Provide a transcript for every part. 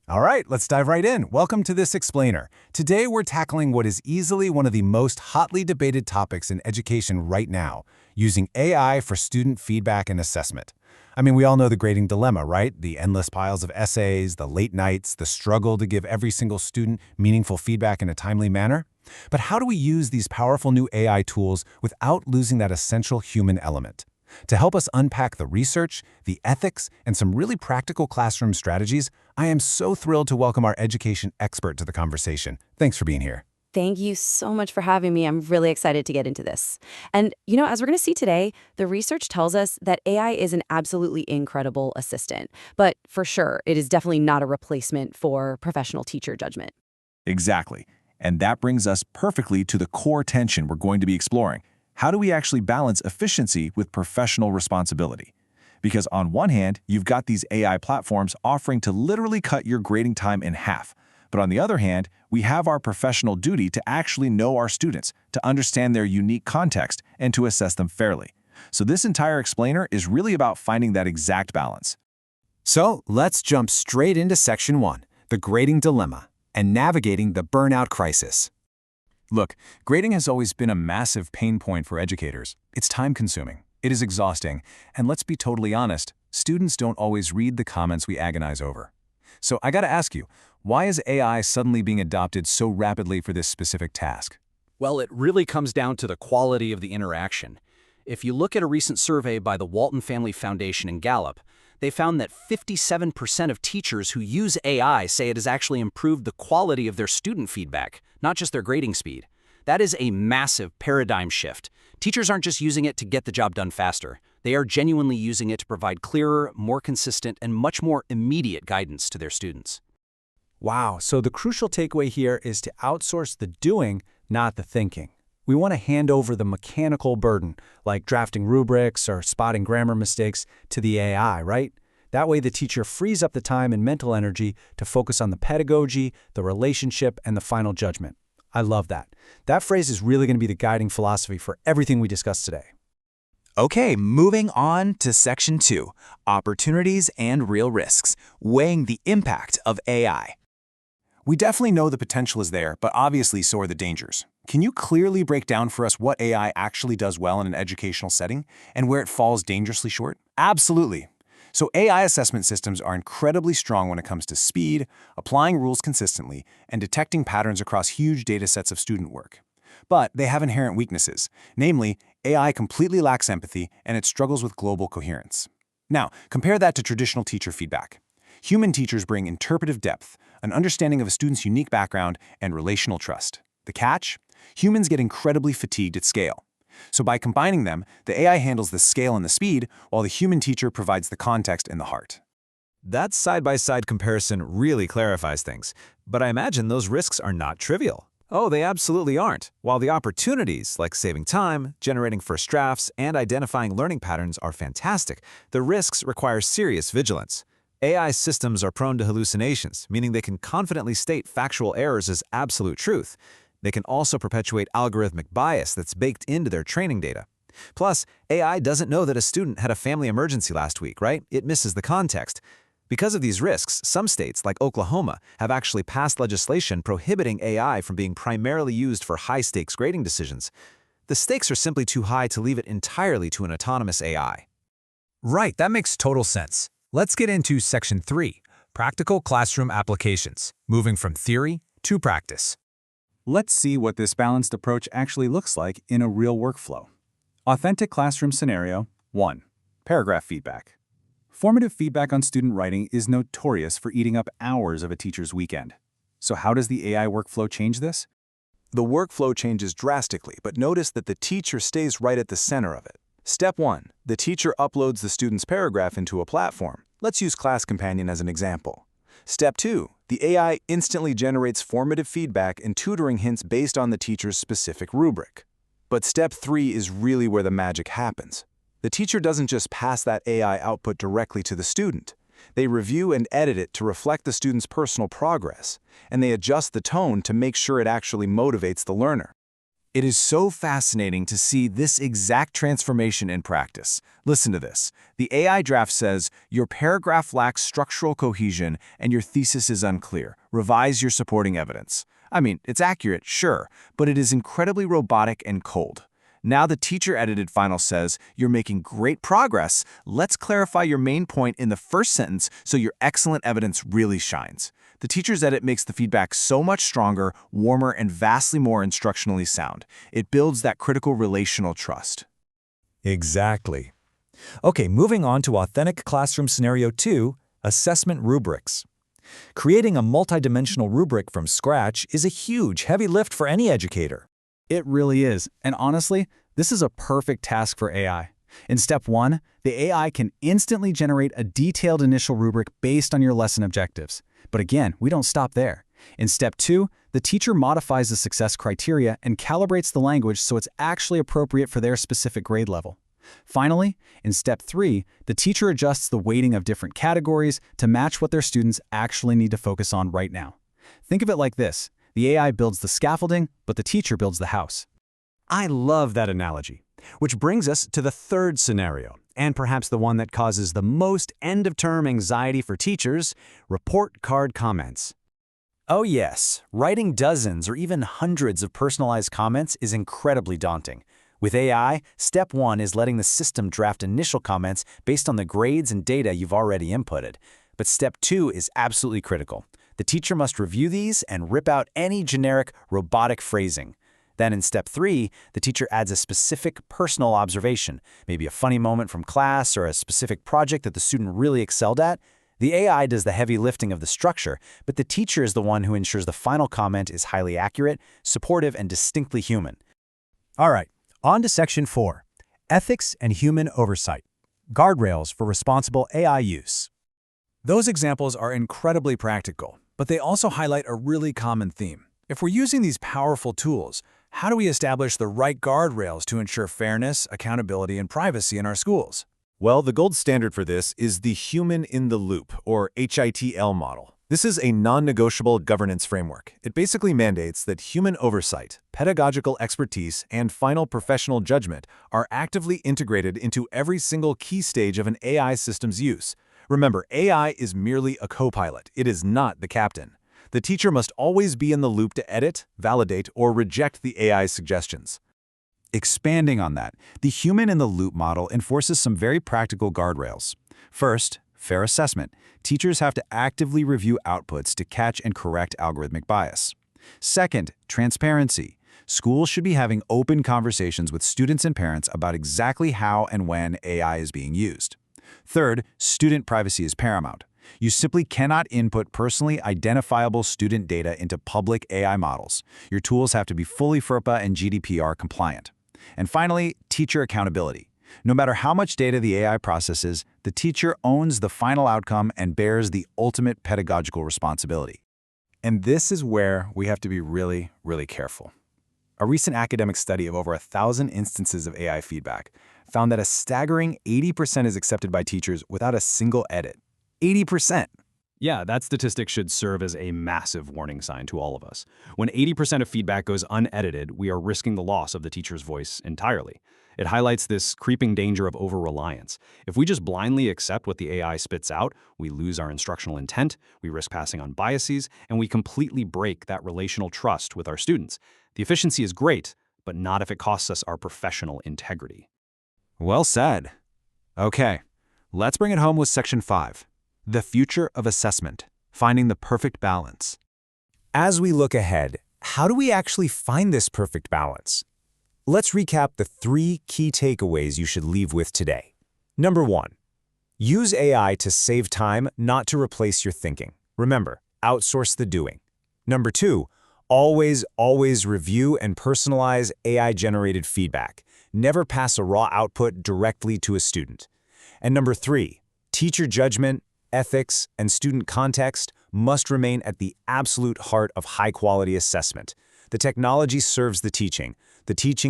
All right, let's dive right in. Welcome to This Explainer. Today we're tackling what is easily one of the most hotly debated topics in education right now, using AI for student feedback and assessment. I mean, we all know the grading dilemma, right? The endless piles of essays, the late nights, the struggle to give every single student meaningful feedback in a timely manner. But how do we use these powerful new AI tools without losing that essential human element? To help us unpack the research, the ethics, and some really practical classroom strategies, I am so thrilled to welcome our education expert to the conversation. Thanks for being here. Thank you so much for having me. I'm really excited to get into this. And, as we're going to see today, the research tells us that AI is an absolutely incredible assistant. But for sure, it is definitely not a replacement for professional teacher judgment. Exactly. And that brings us perfectly to the core tension we're going to be exploring. How do we actually balance efficiency with professional responsibility? Because on one hand, you've got these AI platforms offering to literally cut your grading time in half. But on the other hand, we have our professional duty to actually know our students, to understand their unique context, and to assess them fairly. So this entire explainer is really about finding that exact balance. So let's jump straight into Section 1, the grading dilemma, and navigating the burnout crisis. Look, grading has always been a massive pain point for educators. It's time-consuming, it is exhausting, and let's be totally honest, students don't always read the comments we agonize over. So I gotta ask you, why is AI suddenly being adopted so rapidly for this specific task? Well, it really comes down to the quality of the interaction. If you look at a recent survey by the Walton Family Foundation and Gallup, they found that 57% of teachers who use AI say it has actually improved the quality of their student feedback, not just their grading speed. That is a massive paradigm shift. Teachers aren't just using it to get the job done faster. They are genuinely using it to provide clearer, more consistent, and much more immediate guidance to their students. Wow, so the crucial takeaway here is to outsource the doing, not the thinking. We want to hand over the mechanical burden, like drafting rubrics or spotting grammar mistakes, to the AI, right? That way the teacher frees up the time and mental energy to focus on the pedagogy, the relationship, and the final judgment. I love that. That phrase is really going to be the guiding philosophy for everything we discussed today. Okay, moving on to Section 2, Opportunities and Real Risks, weighing the impact of AI. We definitely know the potential is there, but obviously so are the dangers. Can you clearly break down for us what AI actually does well in an educational setting and where it falls dangerously short? Absolutely. So AI assessment systems are incredibly strong when it comes to speed, applying rules consistently, and detecting patterns across huge data sets of student work. But they have inherent weaknesses. Namely, AI completely lacks empathy and it struggles with global coherence. Now, compare that to traditional teacher feedback. Human teachers bring interpretive depth, an understanding of a student's unique background, and relational trust. The catch? Humans get incredibly fatigued at scale. So by combining them, the AI handles the scale and the speed, while the human teacher provides the context and the heart. That side-by-side comparison really clarifies things, but I imagine those risks are not trivial. Oh, they absolutely aren't. While the opportunities, like saving time, generating first drafts, and identifying learning patterns are fantastic, the risks require serious vigilance. AI systems are prone to hallucinations, meaning they can confidently state factual errors as absolute truth. They can also perpetuate algorithmic bias that's baked into their training data. Plus, AI doesn't know that a student had a family emergency last week, right? It misses the context. Because of these risks, some states, like Oklahoma, have actually passed legislation prohibiting AI from being primarily used for high-stakes grading decisions. The stakes are simply too high to leave it entirely to an autonomous AI. Right, that makes total sense. Let's get into Section 3, Practical Classroom Applications, moving from theory to practice. Let's see what this balanced approach actually looks like in a real workflow. Authentic classroom scenario 1. Paragraph feedback. Formative feedback on student writing is notorious for eating up hours of a teacher's weekend. So how does the AI workflow change this? The workflow changes drastically, but notice that the teacher stays right at the center of it. Step 1. The teacher uploads the student's paragraph into a platform. Let's use Class Companion as an example. Step 2. The AI instantly generates formative feedback and tutoring hints based on the teacher's specific rubric. But Step 3 is really where the magic happens. The teacher doesn't just pass that AI output directly to the student. They review and edit it to reflect the student's personal progress, and they adjust the tone to make sure it actually motivates the learner. It is so fascinating to see this exact transformation in practice. Listen to this. The AI draft says, your paragraph lacks structural cohesion and your thesis is unclear. Revise your supporting evidence. I mean, it's accurate, sure, but it is incredibly robotic and cold. Now the teacher-edited final says, you're making great progress. Let's clarify your main point in the first sentence so your excellent evidence really shines. The teacher's edit makes the feedback so much stronger, warmer, and vastly more instructionally sound. It builds that critical relational trust. Exactly. Okay, moving on to authentic classroom scenario 2, assessment rubrics. Creating a multidimensional rubric from scratch is a huge, heavy lift for any educator. It really is, and honestly, this is a perfect task for AI. In step 1, the AI can instantly generate a detailed initial rubric based on your lesson objectives. But again, we don't stop there. In step 2, the teacher modifies the success criteria and calibrates the language so it's actually appropriate for their specific grade level. Finally, in step 3, the teacher adjusts the weighting of different categories to match what their students actually need to focus on right now. Think of it like this. The AI builds the scaffolding, but the teacher builds the house. I love that analogy, which brings us to the third scenario, and perhaps the one that causes the most end-of-term anxiety for teachers, report card comments. Oh yes, writing dozens or even hundreds of personalized comments is incredibly daunting. With AI, step 1 is letting the system draft initial comments based on the grades and data you've already inputted. But step 2 is absolutely critical. The teacher must review these and rip out any generic, robotic phrasing. Then in step 3, the teacher adds a specific personal observation, maybe a funny moment from class or a specific project that the student really excelled at. The AI does the heavy lifting of the structure, but the teacher is the one who ensures the final comment is highly accurate, supportive, and distinctly human. All right, on to section 4, ethics and human oversight, guardrails for responsible AI use. Those examples are incredibly practical, but they also highlight a really common theme. If we're using these powerful tools, how do we establish the right guardrails to ensure fairness, accountability, and privacy in our schools? Well, the gold standard for this is the Human in the Loop, or HITL model. This is a non-negotiable governance framework. It basically mandates that human oversight, pedagogical expertise, and final professional judgment are actively integrated into every single key stage of an AI system's use. Remember, AI is merely a co-pilot. It is not the captain. The teacher must always be in the loop to edit, validate, or reject the AI's suggestions. Expanding on that, the human-in-the-loop model enforces some very practical guardrails. First, fair assessment. Teachers have to actively review outputs to catch and correct algorithmic bias. Second, transparency. Schools should be having open conversations with students and parents about exactly how and when AI is being used. Third, student privacy is paramount. You simply cannot input personally identifiable student data into public AI models. Your tools have to be fully FERPA and GDPR compliant. And finally, teacher accountability. No matter how much data the AI processes, the teacher owns the final outcome and bears the ultimate pedagogical responsibility. And this is where we have to be really, really careful. A recent academic study of over 1,000 instances of AI feedback found that a staggering 80% is accepted by teachers without a single edit. 80%. Yeah, that statistic should serve as a massive warning sign to all of us. When 80% of feedback goes unedited, we are risking the loss of the teacher's voice entirely. It highlights this creeping danger of over-reliance. If we just blindly accept what the AI spits out, we lose our instructional intent, we risk passing on biases, and we completely break that relational trust with our students. The efficiency is great, but not if it costs us our professional integrity. Well said. Okay, let's bring it home with section 5. The future of assessment, finding the perfect balance. As we look ahead, how do we actually find this perfect balance? Let's recap the 3 key takeaways you should leave with today. Number 1, use AI to save time, not to replace your thinking. Remember, outsource the doing. Number 2, always review and personalize AI-generated feedback. Never pass a raw output directly to a student. And number 3, teacher judgment, ethics, and student context must remain at the absolute heart of high-quality assessment. The technology serves the teaching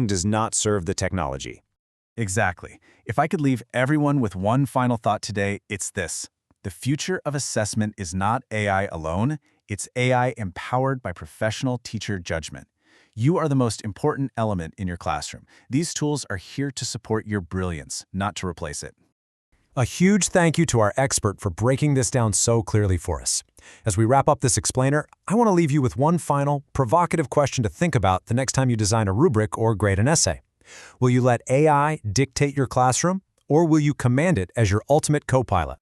does not serve the technology. Exactly. If I could leave everyone with one final thought today, it's this. The future of assessment is not AI alone, it's AI empowered by professional teacher judgment. You are the most important element in your classroom. These tools are here to support your brilliance, not to replace it. A huge thank you to our expert for breaking this down so clearly for us. As we wrap up this explainer, I want to leave you with one final, provocative question to think about the next time you design a rubric or grade an essay. Will you let AI dictate your classroom, or will you command it as your ultimate co-pilot?